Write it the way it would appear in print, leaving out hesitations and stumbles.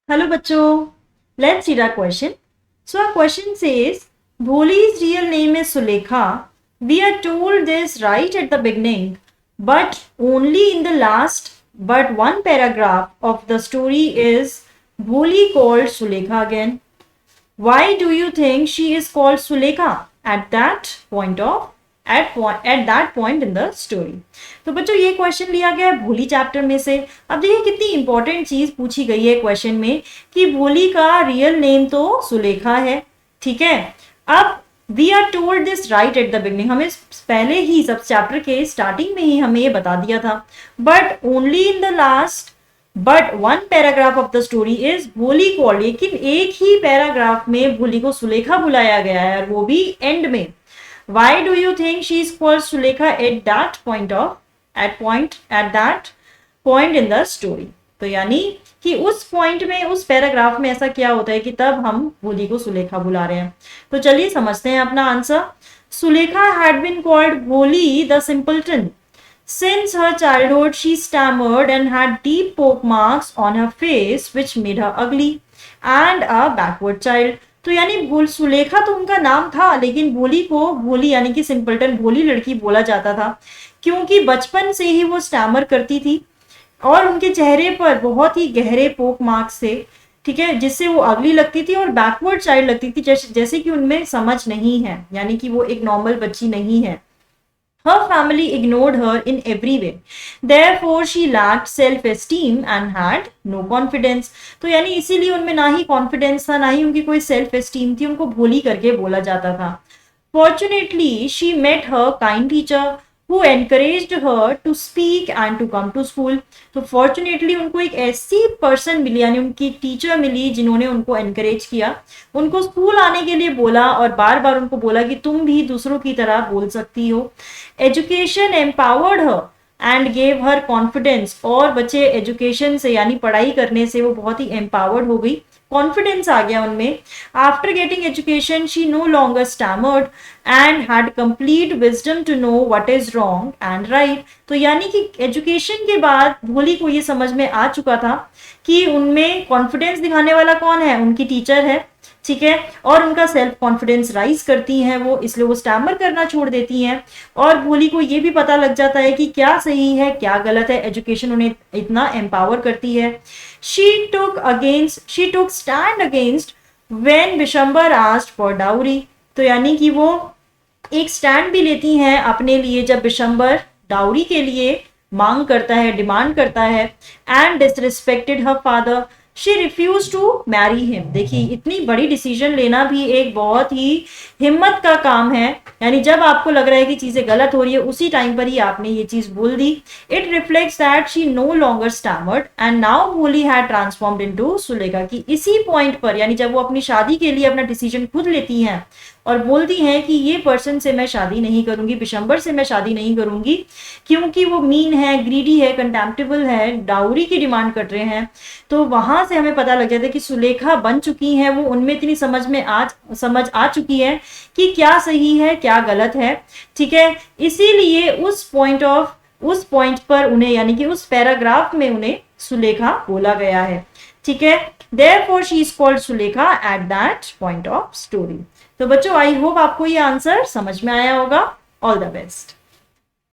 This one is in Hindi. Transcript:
Hello bachcho, let's read our question. So our question says, Bholi's real name is Sulekha. We are told this right at the beginning, but only in the last but one paragraph of the story is Bholi called Sulekha again. Why do you think she is called Sulekha at that point in the story? तो बच्चों ये क्वेश्चन लिया गया है भोली चैप्टर में से। अब देखिए कितनी इंपॉर्टेंट चीज पूछी गई है क्वेश्चन में कि भोली का रियल नेम तो सुलेखा है, ठीक है। अब we are told this right at the beginning, हमें पहले ही सब चैप्टर के स्टार्टिंग में ही हमें ये बता दिया था, but only in the last but one paragraph of the story is भोली कॉल्ड, लेकिन एक ही पैराग्राफ में भोली को सुलेखा बुलाया गया है और वो भी एंड में। Why do you think she is called Sulekha at that point in the story? तो यानी कि उस पॉइंट में, उस पैराग्राफ में ऐसा क्या होता है कि तब हम भोली को सुलेखा बुला रहे हैं। तो चलिए समझते हैं अपना answer. Sulekha had been called Bholi the simpleton. Since her childhood, she stammered and had deep poke marks on her face, which made her ugly and a backward child. तो यानी सुलेखा तो उनका नाम था, लेकिन भोली को भोली यानी कि सिंपलटन, भोली लड़की बोला जाता था क्योंकि बचपन से ही वो स्टैमर करती थी और उनके चेहरे पर बहुत ही गहरे पोक मार्क्स थे, ठीक है, जिससे वो अगली लगती थी और बैकवर्ड चाइल्ड लगती थी, जैसे कि उनमें समझ नहीं है, यानी कि वो एक नॉर्मल बच्ची नहीं है। Her family ignored her in every way. Therefore, she lacked self-esteem and had no confidence. तो यानी इसीलिए उनमें ना ही कॉन्फिडेंस था, ना ही उनकी कोई सेल्फ एस्टीम थी, उनको भोली करके बोला जाता था। Fortunately, she met her kind teacher who encouraged her to speak and to come to school. तो फॉर्चुनेटली उनको एक ऐसी पर्सन मिली, यानी उनकी टीचर मिली जिन्होंने उनको एनकरेज किया, उनको स्कूल आने के लिए बोला और बार बार उनको बोला कि तुम भी दूसरों की तरह बोल सकती हो। Education empowered her and gave her confidence, और बच्चे एजुकेशन से यानी पढ़ाई करने से वो बहुत ही एम्पावर्ड हो गई, कॉन्फिडेंस आ गया उनमें। After getting education she no longer stammered and had complete wisdom to know what is wrong and right. तो यानी कि एजुकेशन के बाद भोली को ये समझ में आ चुका था कि उनमें कॉन्फिडेंस दिखाने वाला कौन है, उनकी टीचर है, ठीक है, और उनका सेल्फ कॉन्फिडेंस राइज करती हैं वो, इसलिए वो स्टैमर करना छोड़ देती हैं। और भोली को ये भी पता लग जाता है कि क्या सही है क्या गलत है, एजुकेशन उन्हें इतना एम्पावर करती है। She took stand against when Bishambar asked for dowry. तो यानी कि वो एक स्टैंड भी लेती हैं अपने लिए जब बिशंबर डाउरी के लिए मांग करता है, डिमांड करता है। And disrespected her father, she refuse to marry him. देखिए इतनी बड़ी डिसीजन लेना भी एक बहुत ही हिम्मत का काम है, यानी जब आपको लग रहा है कि चीजें गलत हो रही है उसी टाइम पर ही आपने ये चीज बोल दी। It reflects that she no longer stammered and now Bholi had transformed into Sulekha. की इसी पॉइंट पर, यानी जब वो अपनी शादी के लिए अपना डिसीजन खुद लेती हैं और बोलती हैं कि ये पर्सन से मैं शादी नहीं करूंगी, बिशंबर से मैं शादी नहीं करूंगी क्योंकि वो मीन है, ग्रीडी है, कंटेम्प्टेबल है, डाउरी की डिमांड कर रहे हैं, तो वहां से हमें पता लग जाता है कि सुलेखा बन चुकी हैं वो, उनमें इतनी समझ आ चुकी है कि क्या सही है क्या गलत है, ठीक है। इसीलिए उस पॉइंट पर उन्हें, यानी कि उस पैराग्राफ में उन्हें सुलेखा बोला गया है, ठीक है। Therefore she is called Sulekha at that point of story. तो बच्चों आई होप आपको ये आंसर समझ में आया होगा। All the best.